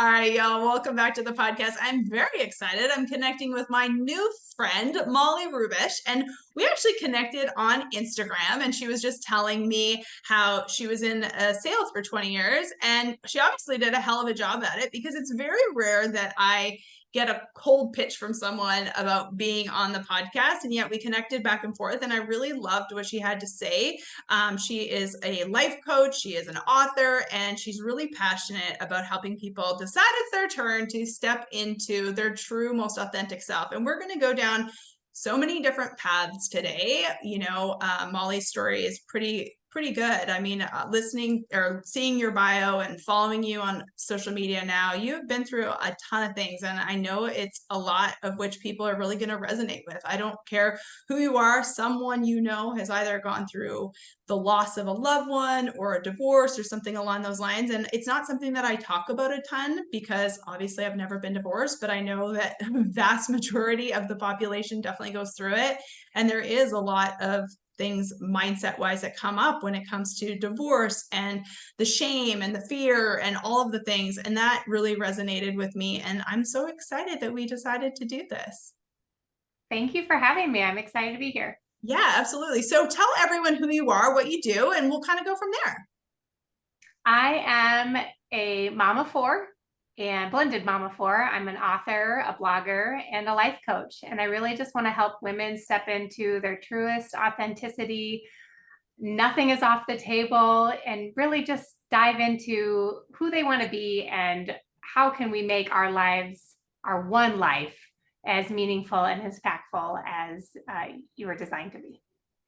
All right, y'all, welcome back to the podcast. I'm very excited. I'm connecting with my new friend, Molly Rubesh, and we actually connected on Instagram, and she was just telling me how she was in sales for 20 years, and she obviously did a hell of a job at it because it's very rare that I get a cold pitch from someone about being on the podcast, and yet we connected back and forth, and I really loved what she had to say. She is a life coach, she is an author, and she's really passionate about helping people decide it's their turn to step into their true, most authentic self. And we're going to go down so many different paths today. Molly's story is pretty good. I mean, listening or seeing your bio and following you on social media now, you've been through a ton of things, and I know it's a lot of which people are really going to resonate with. I don't care who you are, someone you know has either gone through the loss of a loved one or a divorce or something along those lines. And it's not something that I talk about a ton because obviously I've never been divorced, but I know that vast majority of the population definitely goes through it. And there is a lot of things mindset wise that come up when it comes to divorce and the shame and the fear and all of the things. And that really resonated with me. And I'm so excited that we decided to do this. Thank you for having me. I'm excited to be here. Yeah, absolutely. So tell everyone who you are, what you do, and we'll kind of go from there. I am a mom of four and blended mom of four. I'm an author, a blogger, and a life coach. And I really just want to help women step into their truest authenticity. Nothing is off the table, and really just dive into who they want to be and how can we make our lives, our one life, as meaningful and as impactful as you were designed to be.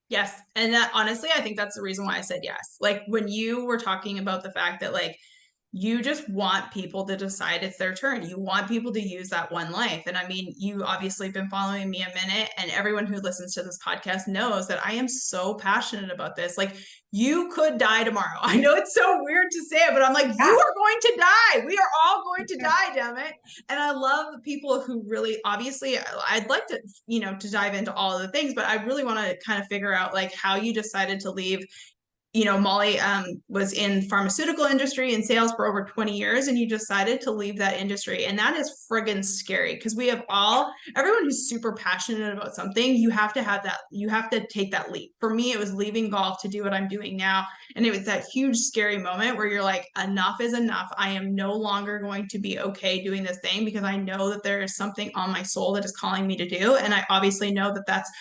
Yes. And that honestly, I think that's the reason why I said yes. Like when you were talking about the fact that like you just want people to decide it's their turn. You want people to use that one life. And I mean, you obviously been following me a minute, and everyone who listens to this podcast knows that I am so passionate about this. Like you could die tomorrow. I know it's so weird to say it, but I'm like, you are going to die. We are all going to die, damn it. And I love the people who really, obviously, I'd like to, to dive into all of the things, but I really want to kind of figure out like how you decided to leave. Molly was in pharmaceutical industry and sales for over 20 years, and you decided to leave that industry. And that is friggin' scary because we have everyone who's super passionate about something, you have to take that leap. For me, it was leaving golf to do what I'm doing now. And it was that huge, scary moment where you're like, enough is enough. I am no longer going to be okay doing this thing because I know that there is something on my soul that is calling me to do. And I obviously know that that's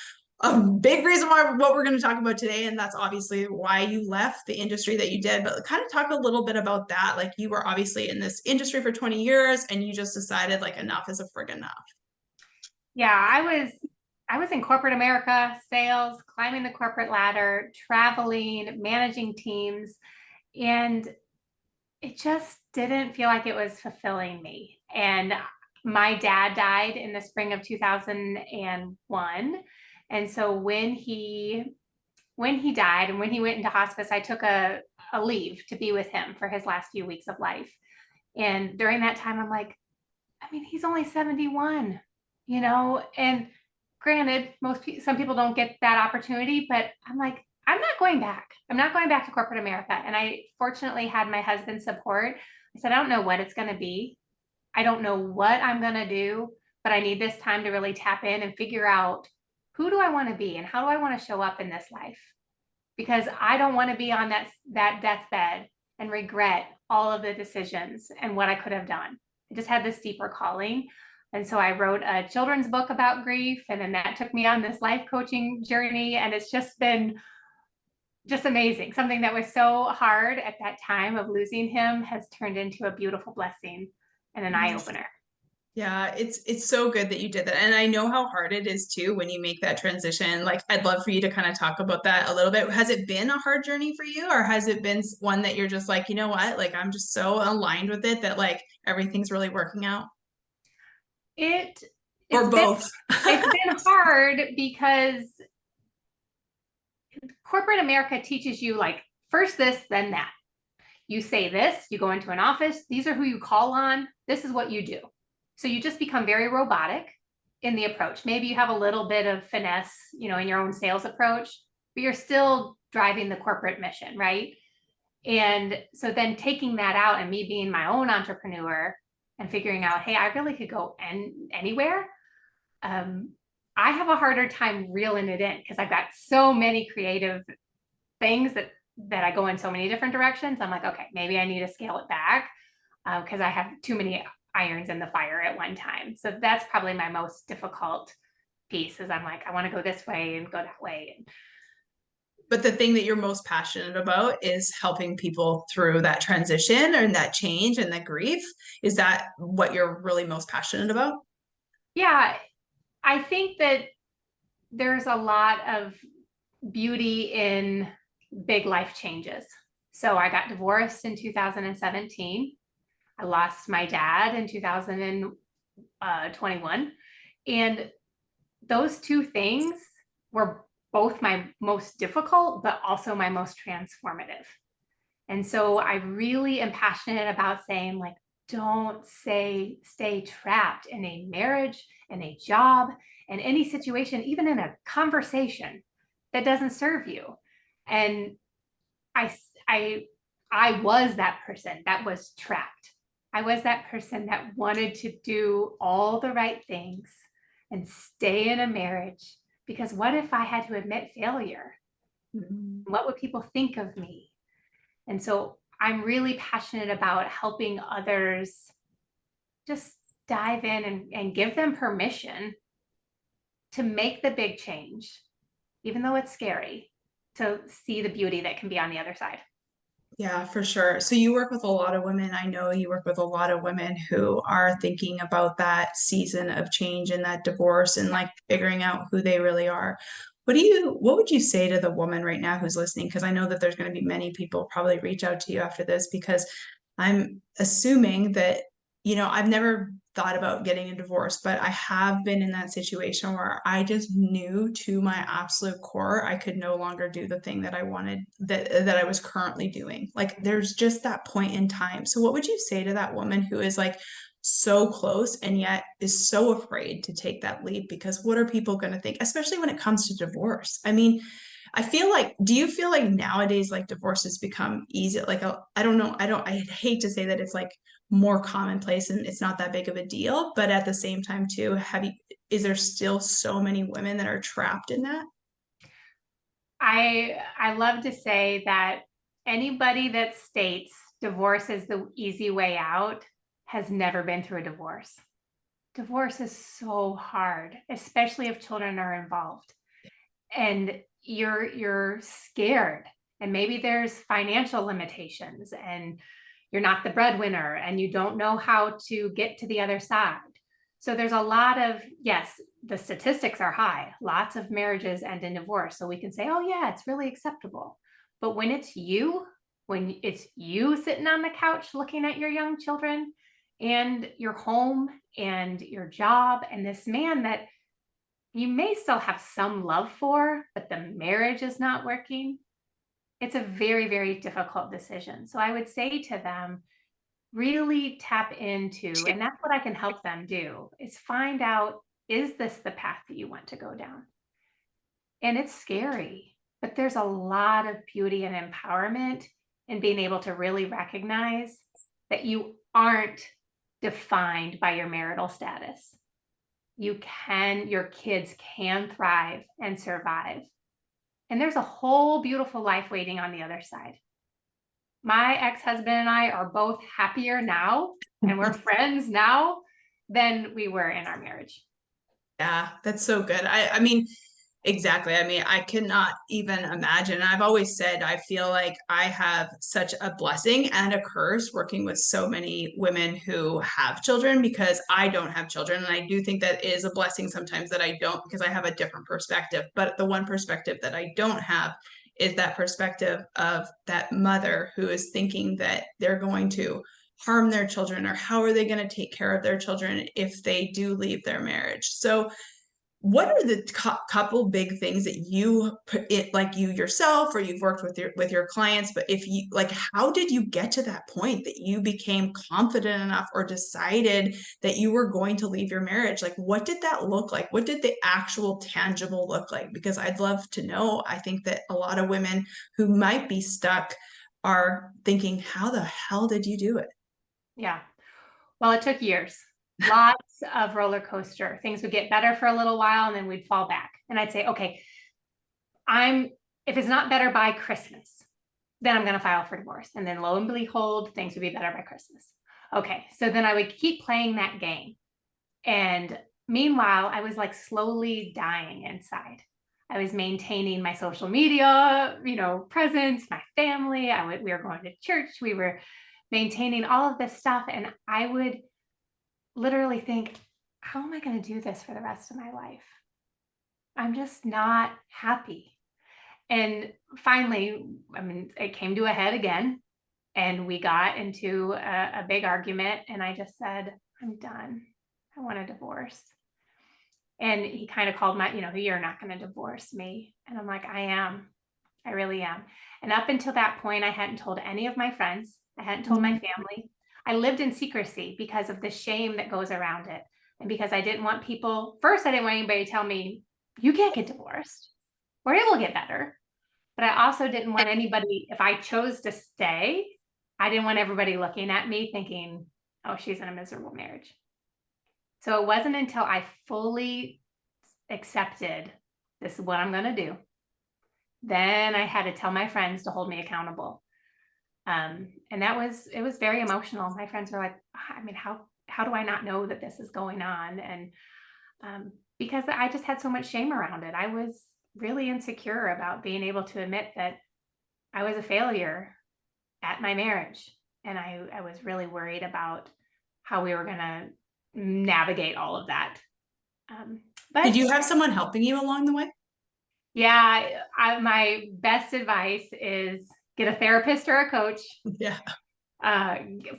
a big reason why what we're going to talk about today, and that's obviously why you left the industry that you did. But kind of talk a little bit about that. Like you were obviously in this industry for 20 years and you just decided like enough is a frig enough. Yeah, I was in corporate America, sales, climbing the corporate ladder, traveling, managing teams, and it just didn't feel like it was fulfilling me. And my dad died in the spring of 2001. And so when he died and when he went into hospice, I took a leave to be with him for his last few weeks of life. And during that time, I'm like, I mean, he's only 71, and granted, some people don't get that opportunity, but I'm like, I'm not going back. I'm not going back to corporate America. And I fortunately had my husband's support. I said, I don't know what it's going to be. I don't know what I'm going to do, but I need this time to really tap in and figure out who do I want to be and how do I want to show up in this life? Because I don't want to be on that deathbed and regret all of the decisions and what I could have done. I just had this deeper calling. And so I wrote a children's book about grief. And then that took me on this life coaching journey. And it's just been just amazing. Something that was so hard at that time of losing him has turned into a beautiful blessing and an eye opener. Yeah, it's so good that you did that. And I know how hard it is too when you make that transition. Like I'd love for you to kind of talk about that a little bit. Has it been a hard journey for you, or has it been one that you're just like, you know what? Like I'm just so aligned with it that like everything's really working out? Or both. It's been hard because corporate America teaches you like first this, then that. You say this, you go into an office, these are who you call on, this is what you do. So you just become very robotic in the approach. Maybe you have a little bit of finesse, in your own sales approach, but you're still driving the corporate mission, right? And so then taking that out and me being my own entrepreneur, and figuring out, hey, I really could go anywhere. I have a harder time reeling it in because I've got so many creative things that I go in so many different directions. I'm like, okay, maybe I need to scale it back because I have too many irons in the fire at one time. So that's probably my most difficult piece is I'm like, I want to go this way and go that way. But the thing that you're most passionate about is helping people through that transition and that change and that grief. Is that what you're really most passionate about? Yeah, I think that there's a lot of beauty in big life changes. So I got divorced in 2017. I lost my dad in 2021. And those two things were both my most difficult, but also my most transformative. And so I really am passionate about saying, like, don't stay trapped in a marriage, in a job, in any situation, even in a conversation that doesn't serve you. And I, I, I was that person that was trapped. I was that person that wanted to do all the right things and stay in a marriage because what if I had to admit failure? Mhm. What would people think of me? And so I'm really passionate about helping others just dive in and give them permission to make the big change, even though it's scary, to see the beauty that can be on the other side. Yeah, for sure. So you work with a lot of women. I know you work with a lot of women who are thinking about that season of change and that divorce and like figuring out who they really are. What would you say to the woman right now who's listening? Because I know that there's going to be many people probably reach out to you after this because I'm assuming that, I've never thought about getting a divorce, but I have been in that situation where I just knew to my absolute core I could no longer do the thing that I wanted that I was currently doing. Like there's just that point in time. So what would you say to that woman who is like so close and yet is so afraid to take that leap because what are people going to think, especially when it comes to divorce? I mean, I feel like, do you feel like nowadays, like divorce has become easy? Like, I don't know. I hate to say that it's like more commonplace and it's not that big of a deal. But at the same time, too, is there still so many women that are trapped in that? I love to say that anybody that states divorce is the easy way out has never been through a divorce. Divorce is so hard, especially if children are involved. And you're scared. And maybe there's financial limitations and you're not the breadwinner and you don't know how to get to the other side. So there's a lot of, yes, the statistics are high. Lots of marriages end in divorce. So we can say, oh, yeah, it's really acceptable. But when it's you sitting on the couch looking at your young children and your home and your job and this man that you may still have some love for, but the marriage is not working, it's a very, very difficult decision. So I would say to them, really tap into, and that's what I can help them do, is find out, is this the path that you want to go down? And it's scary, but there's a lot of beauty and empowerment in being able to really recognize that you aren't defined by your marital status. Your kids can thrive and survive. And there's a whole beautiful life waiting on the other side. My ex-husband and I are both happier now, and we're friends now than we were in our marriage. Yeah, that's so good. I mean, exactly. I mean, I cannot even imagine. I've always said I feel like I have such a blessing and a curse working with so many women who have children because I don't have children. And I do think that is a blessing sometimes that I don't because I have a different perspective. But the one perspective that I don't have is that perspective of that mother who is thinking that they're going to harm their children or how are they going to take care of their children if they do leave their marriage. So what are the couple big things that you put it like you yourself or you've worked with your clients, but if you like how did you get to that point that you became confident enough or decided that you were going to leave your marriage? Like what did that look like? What did the actual tangible look like? Because I'd love to know. I think that a lot of women who might be stuck are thinking, how the hell did you do it? Yeah. Well, it took years, lots of roller coaster. Things would get better for a little while and then we'd fall back. And I'd say, okay, if it's not better by Christmas, then I'm going to file for divorce. And then lo and behold, things would be better by Christmas. Okay. So then I would keep playing that game. And meanwhile, I was like slowly dying inside. I was maintaining my social media, presence, my family. We were going to church. We were maintaining all of this stuff. And I would literally think, how am I going to do this for the rest of my life? I'm just not happy. And finally, it came to a head again, and we got into a big argument, and I just said, I'm done. I want a divorce. And he kind of called you're not going to divorce me. And I'm like, I am. I really am. And up until that point, I hadn't told any of my friends. I hadn't told my family. I lived in secrecy because of the shame that goes around it. And because I didn't want I didn't want anybody to tell me, you can't get divorced, or it will get better. But I also didn't want anybody, if I chose to stay, I didn't want everybody looking at me thinking, oh, she's in a miserable marriage. So it wasn't until I fully accepted this is what I'm going to do. Then I had to tell my friends to hold me accountable. And it was very emotional. My friends were like, how do I not know that this is going on? And because I just had so much shame around it. I was really insecure about being able to admit that I was a failure at my marriage. And I was really worried about how we were going to navigate all of that. But did you have someone helping you along the way? Yeah, my best advice is get a therapist or a coach,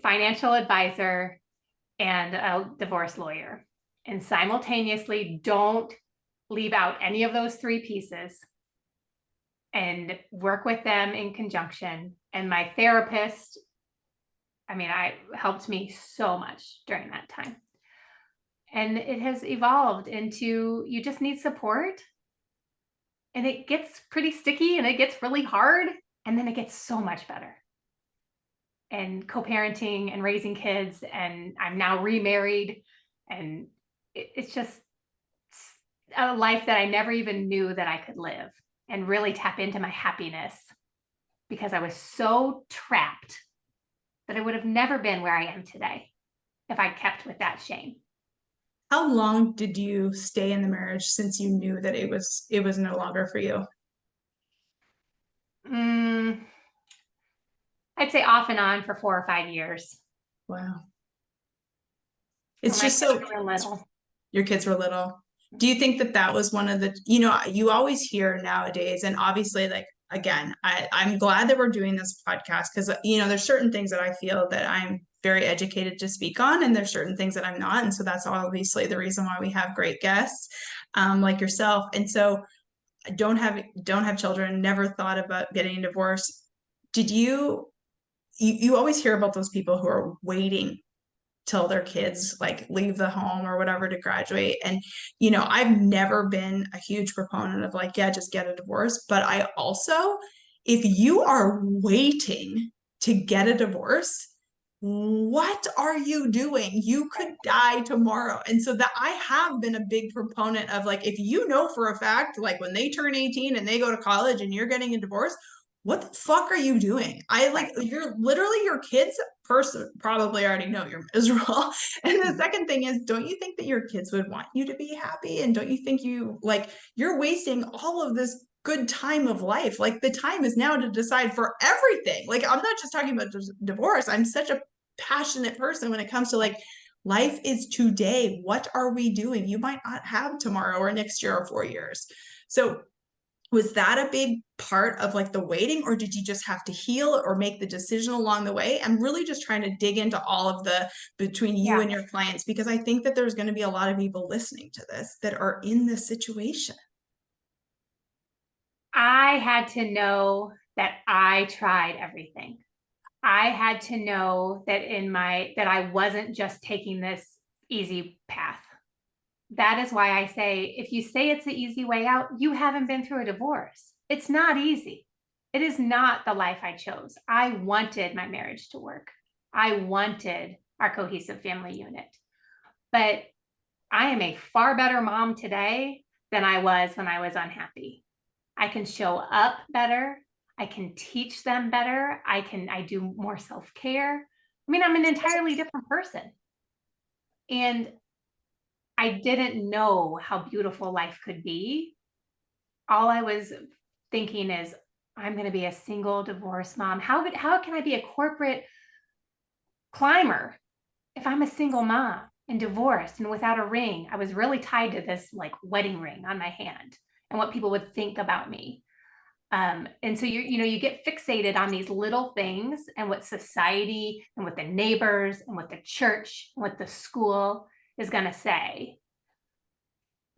financial advisor, and a divorce lawyer. And simultaneously, don't leave out any of those three pieces, and work with them in conjunction. And my therapist, I helped me so much during that time. And it has evolved into, you just need support. And it gets pretty sticky and it gets really hard. And then it gets so much better. And co-parenting and raising kids. And I'm now remarried. And it's just a life that I never even knew that I could live, and really tap into my happiness, because I was so trapped that I would have never been where I am today if I kept with that shame. How long did you stay in the marriage since you knew that it was no longer for you? I'd say off and on for 4 or 5 years. Wow. It's just so little. Your kids were little. Do you think that was one of the, you always hear nowadays, and obviously, like, again, I'm glad that we're doing this podcast, because, there's certain things that I feel that I'm very educated to speak on, and there's certain things that I'm not. And so that's obviously the reason why we have great guests, like yourself. And so I don't have children, never thought about getting a divorce. Did you always hear about those people who are waiting till their kids like leave the home or whatever to graduate. And, I've never been a huge proponent of like, yeah, just get a divorce. But I also, if you are waiting to get a divorce, what are you doing? You could die tomorrow. And so that I have been a big proponent of like, if you know for a fact, like when they turn 18 and they go to college and you're getting a divorce, what the fuck are you doing? You're literally, your kids first probably already know you're miserable. And the second thing is, don't you think that your kids would want you to be happy? And don't you think you're wasting all of this good time of life? Like, the time is now to decide for everything. Like, I'm not just talking about divorce. I'm such a passionate person when it comes to like, life is today. What are we doing? You might not have tomorrow or next year or 4 years. So was that a big part of like the waiting, or did you just have to heal or make the decision along the way? I'm really just trying to dig into all of the between you and your clients, because I think that there's going to be a lot of people listening to this that are in this situation. I had to know that I tried everything. I had to know that that I wasn't just taking this easy path. That is why I say, if you say it's the easy way out, you haven't been through a divorce. It's not easy. It is not the life I chose. I wanted my marriage to work. I wanted our cohesive family unit. But I am a far better mom today than I was when I was unhappy. I can show up better. I can teach them better. I do more self-care. I mean, I'm an entirely different person. And I didn't know how beautiful life could be. All I was thinking is, I'm going to be a single divorced mom. How can I be a corporate climber if I'm a single mom and divorced and without a ring? I was really tied to this like wedding ring on my hand and what people would think about me. And so you get fixated on these little things and what society and what the neighbors and what the church and what the school is going to say.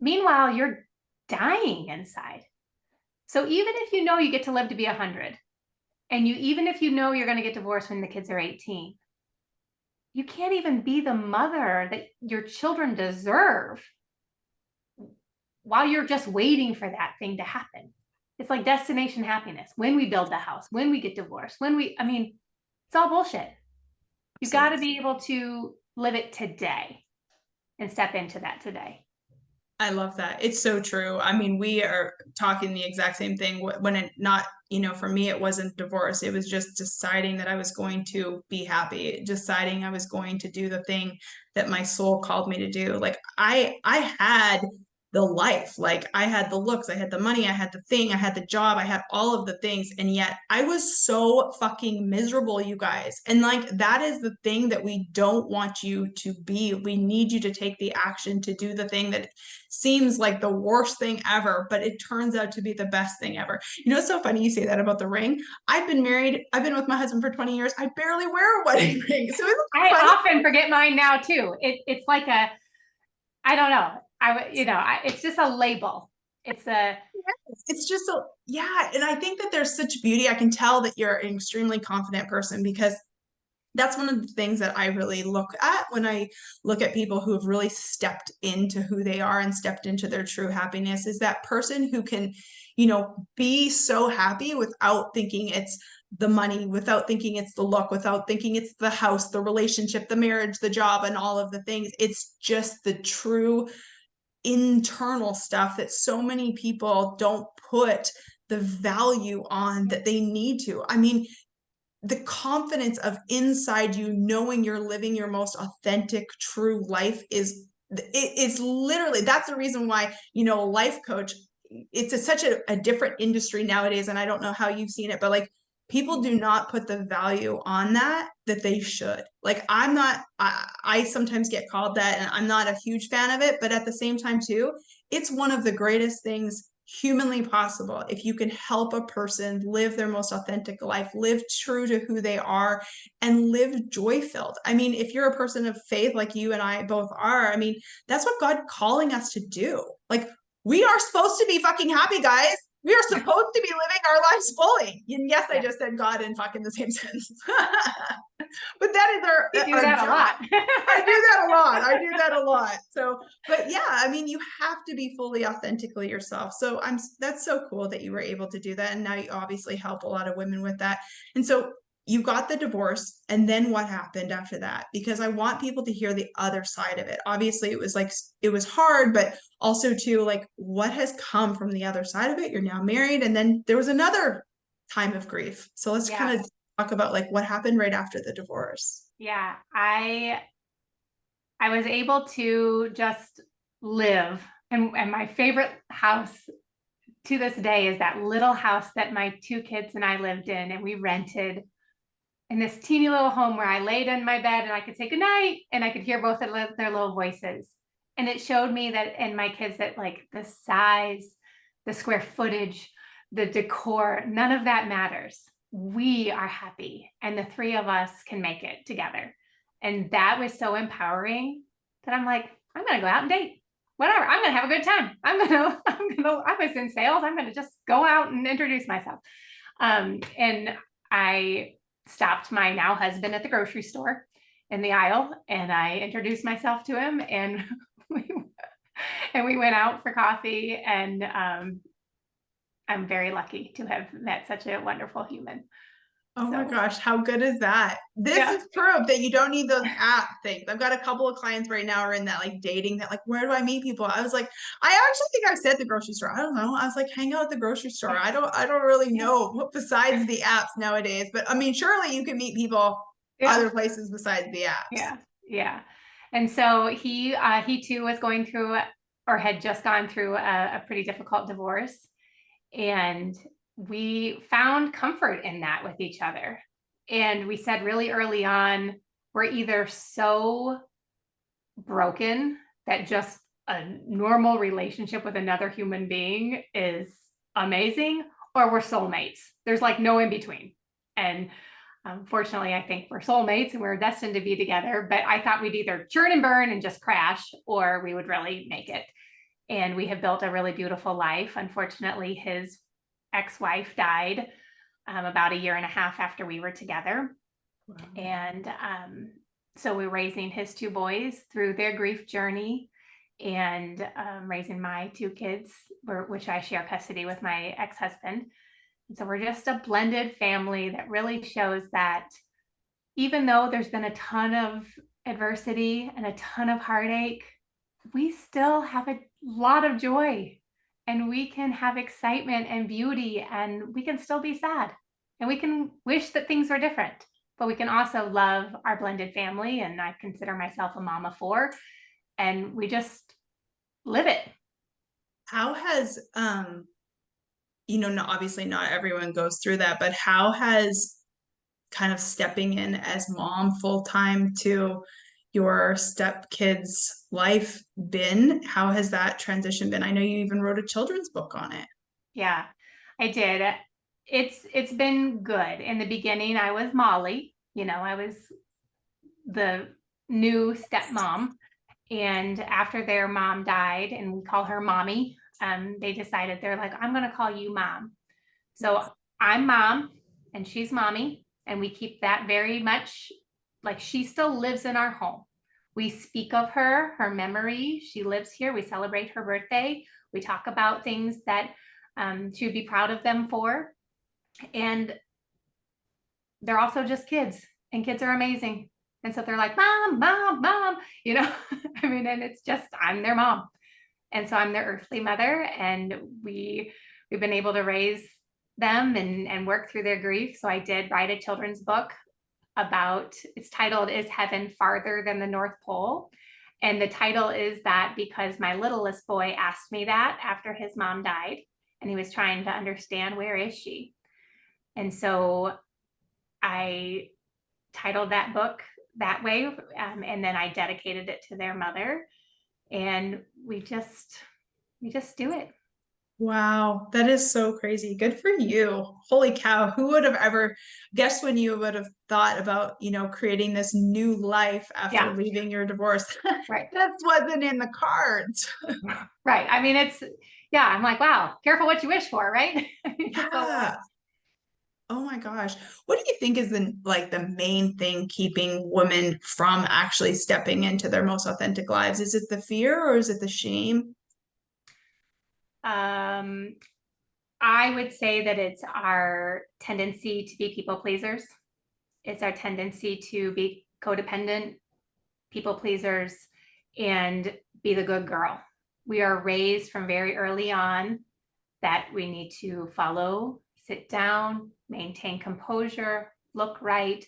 Meanwhile, you're dying inside. So even if you know you get to live to be 100, and even if you know you're going to get divorced when the kids are 18, you can't even be the mother that your children deserve while you're just waiting for that thing to happen. It's like destination happiness. When we build the house, when we get divorced, it's all bullshit. You've got to be able to live it today and step into that today. I love that. It's so true. I mean, we are talking the exact same thing when it not, for me, it wasn't divorce. It was just deciding that I was going to be happy, deciding I was going to do the thing that my soul called me to do. Like I had the life, like I had the looks, I had the money, I had the thing, I had the job, I had all of the things. And yet I was so fucking miserable, you guys. And like, that is the thing that we don't want you to be. We need you to take the action to do the thing that seems like the worst thing ever, but it turns out to be the best thing ever. It's so funny you say that about the ring. I've been with my husband for 20 years. I barely wear a wedding ring. So I often forget mine now too. It's like I don't know. It's just a label. It's just yeah. And I think that there's such beauty. I can tell that you're an extremely confident person, because that's one of the things that I really look at when I look at people who have really stepped into who they are and stepped into their true happiness, is that person who can, be so happy without thinking it's the money, without thinking it's the look, without thinking it's the house, the relationship, the marriage, the job, and all of the things. It's just the true internal stuff that so many people don't put the value on that they need to. I mean, the confidence of inside you knowing you're living your most authentic, true life is literally, that's the reason why, life coach, it's such a different industry nowadays. And I don't know how you've seen it, but like, people do not put the value on that they should. Like, I sometimes get called that, and I'm not a huge fan of it, but at the same time too, it's one of the greatest things humanly possible if you can help a person live their most authentic life, live true to who they are, and live joy filled. I mean, if you're a person of faith like you and I both are, I mean, that's what God's calling us to do. Like, we are supposed to be fucking happy, guys. We are supposed to be living our lives fully. And yes, I just said God and fuck in the same sentence. But that is our do that job. a lot. I do that a lot. So, but yeah, I mean, you have to be fully authentically yourself. So that's so cool that you were able to do that. And now you obviously help a lot of women with that. And so you got the divorce, and then what happened after that? Because I want people to hear the other side of it. Obviously it was hard, but also too, like, what has come from the other side of it? You're now married, and then there was another time of grief. So let's kind of talk about like what happened right after the divorce. Yeah, I was able to just live, and my favorite house to this day is that little house that my two kids and I lived in, and we rented in this teeny little home where I laid in my bed and I could say goodnight and I could hear both of their little voices. And it showed me that, and my kids, that like the size, the square footage, the decor, none of that matters. We are happy, and the three of us can make it together. And that was so empowering that I'm like, I'm going to go out and date. Whatever. I'm going to have a good time. I was in sales. I'm going to just go out and introduce myself. And I stopped my now husband at the grocery store in the aisle, and I introduced myself to him, and we went out for coffee. And I'm very lucky to have met such a wonderful human. Oh my So gosh, how good is that? This yeah, is proof that you don't need those app things. I've got a couple of clients right now are in that like dating that like, where do I meet people? I was like, I actually think I said the grocery store. I don't know. I was like, hang out at the grocery store. yeah, I don't really yeah, know what besides the apps nowadays. But I mean, surely you can meet people yeah, other places besides the apps. yeah, yeah. And so he too was going through or had just gone through a pretty difficult divorce. And we found comfort in that with each other. And we said really early on, we're either so broken that just a normal relationship with another human being is amazing, or we're soulmates. There's like no in between. And fortunately, I think we're soulmates and we're destined to be together. But I thought we'd either churn and burn and just crash, or we would really make it. And we have built a really beautiful life. Unfortunately, his ex-wife died about a year and a half after we were together. Wow. And so we're raising his two boys through their grief journey and raising my two kids, which I share custody with my ex-husband. And so we're just a blended family that really shows that even though there's been a ton of adversity and a ton of heartache, we still have a lot of joy and we can have excitement and beauty and we can still be sad and we can wish that things were different, but we can also love our blended family. And I consider myself a mama four, and we just live it. How has obviously not everyone goes through that, but how has kind of stepping in as mom full time to your stepkid's life been? How has that transition been? I know you even wrote a children's book on it. Yeah, I did. It's been good. In the beginning, I was Molly. I was the new stepmom. And after their mom died, and we call her mommy, they decided they're like, I'm going to call you mom. So I'm mom and she's mommy. And we keep that very much like she still lives in our home. We speak of her memory. She lives here. We celebrate her birthday. We talk about things that she would be proud of them for. And they're also just kids, and kids are amazing. And so they're like, mom, mom, mom, I mean, and it's just, I'm their mom. And so I'm their earthly mother. And we've been able to raise them and work through their grief. So I did write a children's book it's titled, Is Heaven Farther Than the North Pole? And the title is that because my littlest boy asked me that after his mom died, and he was trying to understand, where is she? And so I titled that book that way. And then I dedicated it to their mother. And we just do it. Wow, that is so crazy. Good for you. Holy cow. Who would have ever guessed when you would have thought about, creating this new life after Yeah. leaving your divorce? Right. That wasn't in the cards. Right. I mean, I'm like, wow, careful what you wish for, right? So, Yeah. Oh my gosh. What do you think is the main thing keeping women from actually stepping into their most authentic lives? Is it the fear or is it the shame? um, I would say that it's our tendency to be people pleasers. It's our tendency to be codependent, people pleasers, and be the good girl. We are raised from very early on that we need to follow, sit down, maintain composure, look right.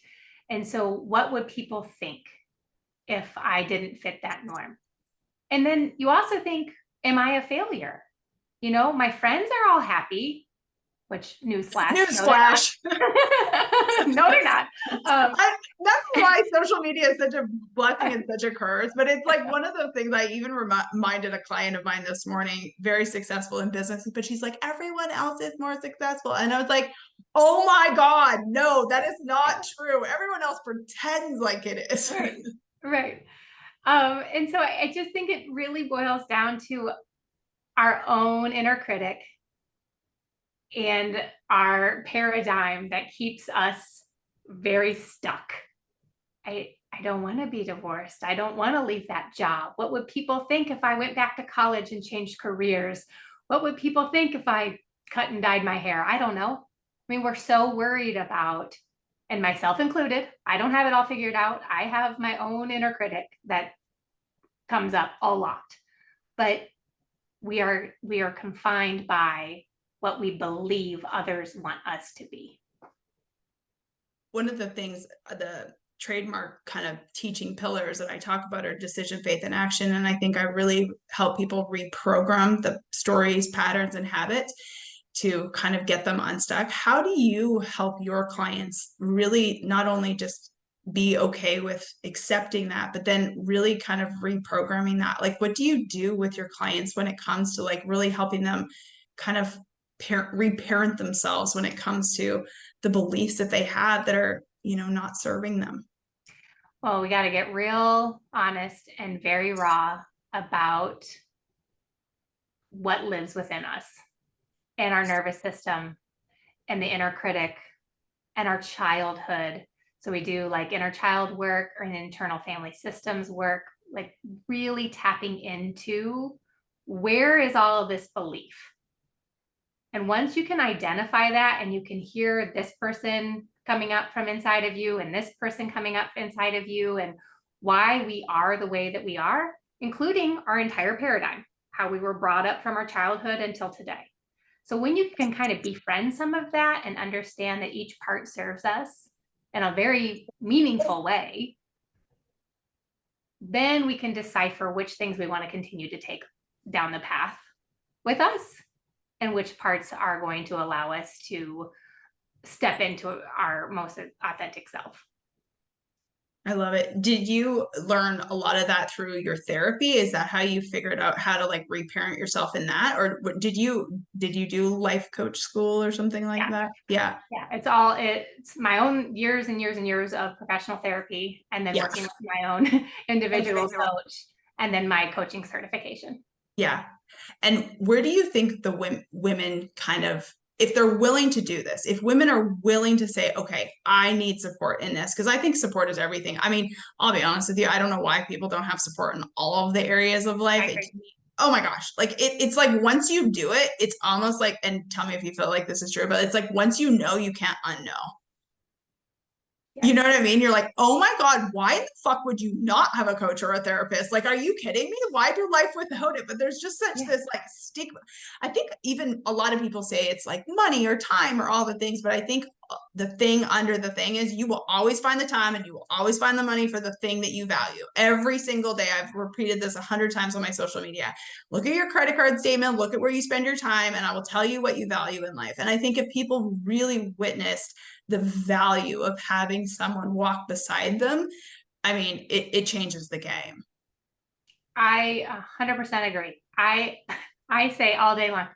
And so, what would people think if I didn't fit that norm? And then you also think, am I a failure? My friends are all happy, which newsflash, no, they're not. Newsflash. No, they're not. That's why social media is such a blessing and such a curse. But it's like one of those things I even reminded a client of mine this morning, very successful in business, but she's like, everyone else is more successful. And I was like, oh my God, no, that is not true. Everyone else pretends like it is. Right, right. And so I just think it really boils down to our own inner critic and our paradigm that keeps us very stuck. I don't want to be divorced. I don't want to leave that job. What would people think if I went back to college and changed careers? What would people think if I cut and dyed my hair? I don't know. I mean, we're so worried about and myself included, I don't have it all figured out. I have my own inner critic that comes up a lot, but we are confined by what we believe others want us to be. One of the things, the trademark kind of teaching pillars that I talk about are decision, faith, and action. And I think I really help people reprogram the stories, patterns, and habits to kind of get them unstuck. How do you help your clients really not only just be okay with accepting that, but then really kind of reprogramming that? Like, what do you do with your clients when it comes to like really helping them kind of reparent themselves when it comes to the beliefs that they have that are, not serving them? Well, we got to get real honest and very raw about what lives within us and our nervous system and the inner critic and our childhood. So we do like inner child work or an internal family systems work, like really tapping into where is all of this belief. And once you can identify that and you can hear this person coming up from inside of you and this person coming up inside of you and why we are the way that we are, including our entire paradigm, how we were brought up from our childhood until today. So when you can kind of befriend some of that and understand that each part serves us in a very meaningful way, then we can decipher which things we want to continue to take down the path with us and which parts are going to allow us to step into our most authentic self. I love it. Did you learn a lot of that through your therapy? Is that how you figured out how to like reparent yourself in that? Or did you do life coach school or something like that? Yeah. Yeah. It's my own years and years and years of professional therapy, and then working with my own individual coach, and then my coaching certification. Yeah. And where do you think the women kind of, if they're willing to do this, if women are willing to say, okay, I need support in this, because I think support is everything. I mean, I'll be honest with you, I don't know why people don't have support in all of the areas of life. Oh my gosh, like it's like once you do it, it's almost like, and tell me if you feel like this is true, but it's like once you know, you can't unknow. Yes. You know what I mean? You're like, oh my God, why the fuck would you not have a coach or a therapist? Like, are you kidding me? Why do life without it? But there's just such this like stigma. I think even a lot of people say it's like money or time or all the things, but I think the thing under the thing is you will always find the time and you will always find the money for the thing that you value. Every single day, I've repeated this 100 times on my social media. Look at your credit card statement, look at where you spend your time, and I will tell you what you value in life. And I think if people really witnessed the value of having someone walk beside them, I mean, it changes the game. I 100% agree. I say all day long,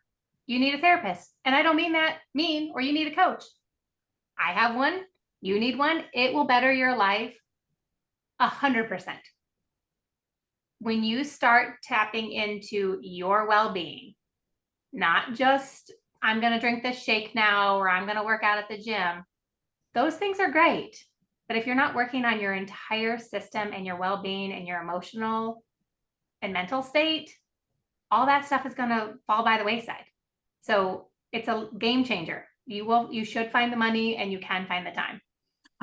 you need a therapist. And I don't mean that mean, or you need a coach. I have one, you need one. It will better your life 100%. When you start tapping into your well-being, not just I'm going to drink this shake now, or I'm going to work out at the gym. Those things are great. But if you're not working on your entire system and your well-being and your emotional and mental state, all that stuff is going to fall by the wayside. So it's a game changer. You should find the money and you can find the time.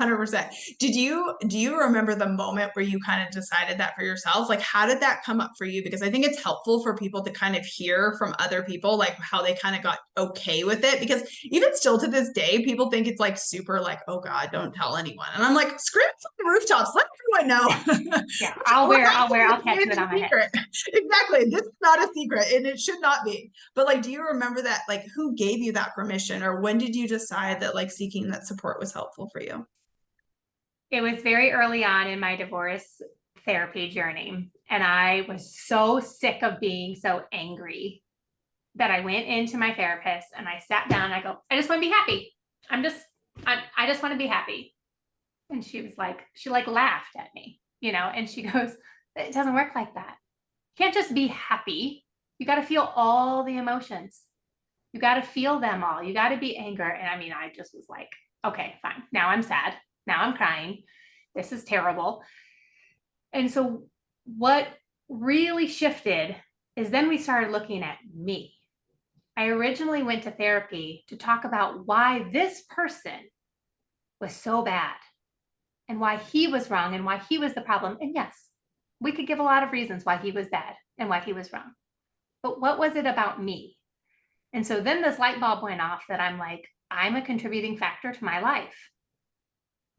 100%. Do you remember the moment where you kind of decided that for yourself? Like, how did that come up for you? Because I think it's helpful for people to kind of hear from other people, like how they kind of got okay with it. Because even still to this day, people think it's like super like, oh God, don't tell anyone. And I'm like, scream from the rooftops, let everyone know. Yeah, I'll tattoo it on my head. Exactly. This is not a secret and it should not be. But like, do you remember that? Like, who gave you that permission, or when did you decide that like seeking that support was helpful for you? It was very early on in my divorce therapy journey. And I was so sick of being so angry that I went into my therapist and I sat down and I go, I just want to be happy. I just want to be happy. And she laughed at me, and she goes, it doesn't work like that. You can't just be happy. You got to feel all the emotions. You got to feel them all. You got to be angry. And I mean, I just was like, okay, fine. Now I'm sad. Now I'm crying. This is terrible. And so what really shifted is then we started looking at me. I originally went to therapy to talk about why this person was so bad and why he was wrong and why he was the problem. And yes, we could give a lot of reasons why he was bad and why he was wrong. But what was it about me? And so then this light bulb went off that I'm like, I'm a contributing factor to my life.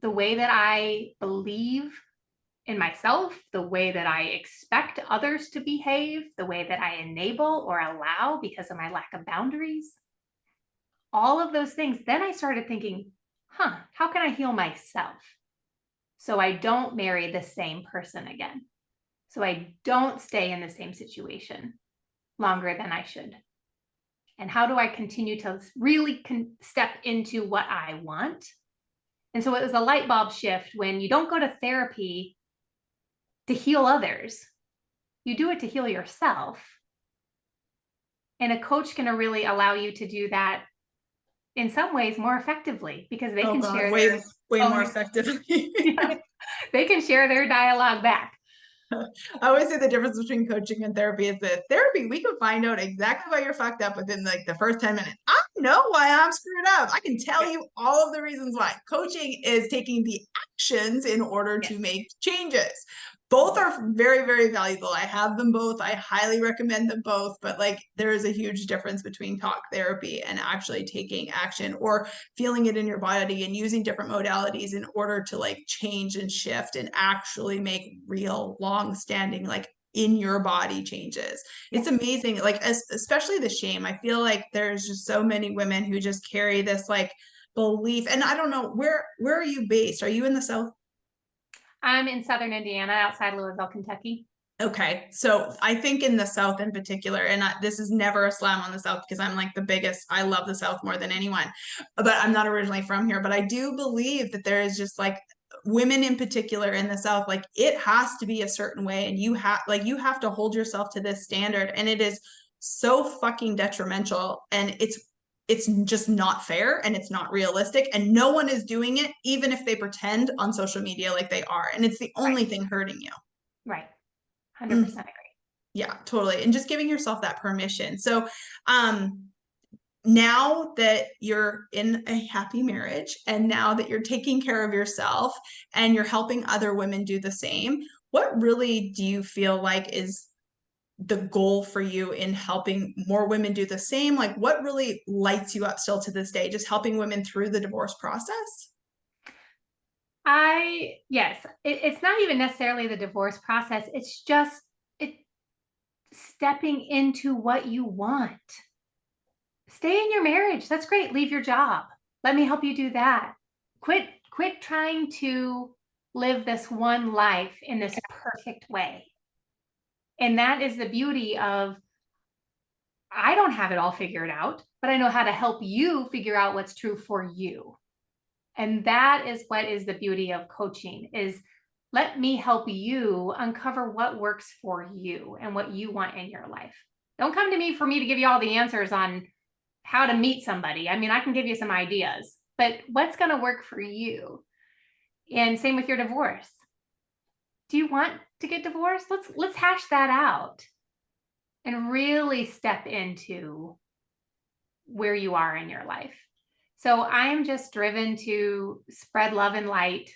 The way that I believe in myself, the way that I expect others to behave, the way that I enable or allow because of my lack of boundaries, all of those things. Then I started thinking, how can I heal myself so I don't marry the same person again? So I don't stay in the same situation longer than I should. And how do I continue to really step into what I want? And so it was a light bulb shift when you don't go to therapy to heal others. You do it to heal yourself. And a coach can really allow you to do that in some ways more effectively because they can share way more effectively. Yeah, they can share their dialogue back. I always say the difference between coaching and therapy is that therapy, we can find out exactly why you're fucked up within like the first 10 minutes. I know why I'm screwed up. I can tell you all of the reasons why. Coaching is taking the actions in order to make changes. Both are very, very valuable. I have them both. I highly recommend them both. But like there is a huge difference between talk therapy and actually taking action or feeling it in your body and using different modalities in order to like change and shift and actually make real long-standing like in your body changes. It's amazing. Like especially the shame. I feel like there's just so many women who just carry this like belief. And I don't know, where are you based? Are you in the South? I'm in Southern Indiana, outside Louisville, Kentucky. Okay. So I think in the South in particular, and this is never a slam on the South because I'm like the biggest, I love the South more than anyone, but I'm not originally from here. But I do believe that there is just like women in particular in the South, like it has to be a certain way. And you have to hold yourself to this standard. And it is so fucking detrimental. And it's just not fair and it's not realistic. And no one is doing it, even if they pretend on social media like they are. And it's the only thing hurting you. Right. 100% agree. Yeah, totally. And just giving yourself that permission. So, now that you're in a happy marriage and now that you're taking care of yourself and you're helping other women do the same, what really do you feel like is the goal for you in helping more women do the same? Like what really lights you up still to this day, just helping women through the divorce process? Yes, it's not even necessarily the divorce process. It's just stepping into what you want. Stay in your marriage. That's great. Leave your job. Let me help you do that. Quit trying to live this one life in this perfect way. And that is the beauty of, I don't have it all figured out, but I know how to help you figure out what's true for you. And that is what is the beauty of coaching, is let me help you uncover what works for you and what you want in your life. Don't come to me for me to give you all the answers on how to meet somebody. I mean, I can give you some ideas, but what's going to work for you? And same with your divorce. Do you want to get divorced? Let's hash that out and really step into where you are in your life. So I'm just driven to spread love and light.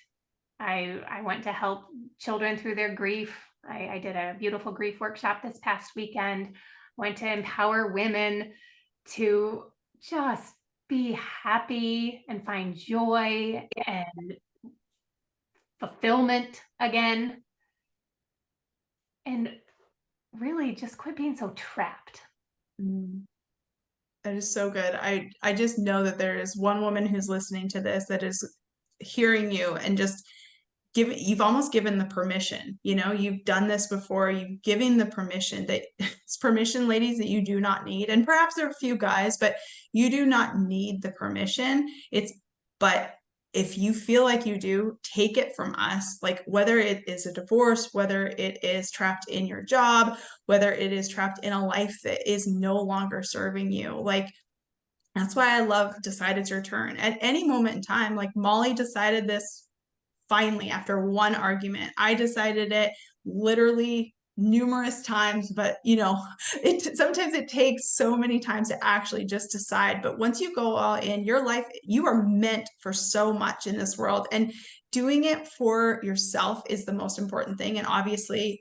I went to help children through their grief. I did a beautiful grief workshop this past weekend. Went to empower women to just be happy and find joy and fulfillment again. And really just quit being so trapped. That is so good. I just know that there is one woman who's listening to this that is hearing you and just you've almost given the permission, you've done this before, you've given the permission that it's permission, ladies, that you do not need. And perhaps there are a few guys, but you do not need the permission. But if you feel like you do, take it from us. Like whether it is a divorce, whether it is trapped in your job, whether it is trapped in a life that is no longer serving you, like that's why I love Decide It's Your Turn. At any moment in time, like Molly decided this finally after one argument. I decided it literally numerous times, but you know, sometimes it takes so many times to actually just decide. But once you go all in, your life, you are meant for so much in this world, and doing it for yourself is the most important thing. And obviously,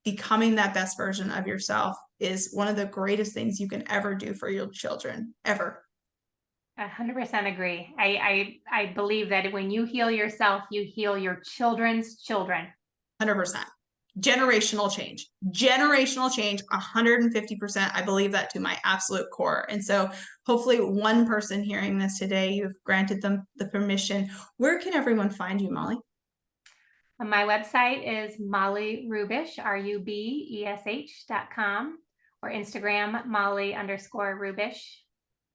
becoming that best version of yourself is one of the greatest things you can ever do for your children, ever. 100% agree. I believe that when you heal yourself, you heal your children's children. 100%. Generational change, 150%. I believe that to my absolute core. And so hopefully one person hearing this today, you've granted them the permission. Where can everyone find you, Molly? My website is Molly Rubesh, RUBESH.com, or Instagram, Molly_Rubesh.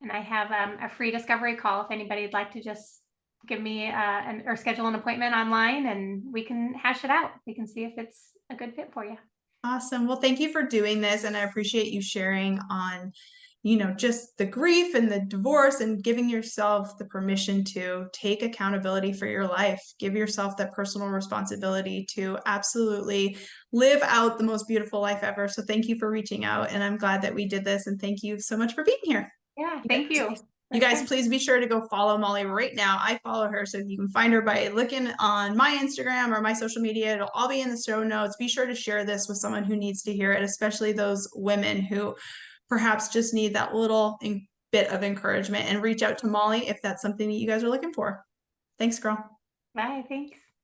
And I have a free discovery call if anybody'd like to just give me or schedule an appointment online, and we can hash it out. We can see if it's a good fit for you. Awesome. Well, thank you for doing this. And I appreciate you sharing on, you know, just the grief and the divorce and giving yourself the permission to take accountability for your life. Give yourself that personal responsibility to absolutely live out the most beautiful life ever. So thank you for reaching out. And I'm glad that we did this. And thank you so much for being here. Yeah, thank you. You guys, please be sure to go follow Molly right now. I follow her, so you can find her by looking on my Instagram or my social media. It'll all be in the show notes. Be sure to share this with someone who needs to hear it, especially those women who perhaps just need that little bit of encouragement, and reach out to Molly if that's something that you guys are looking for. Thanks, girl. Bye, thanks.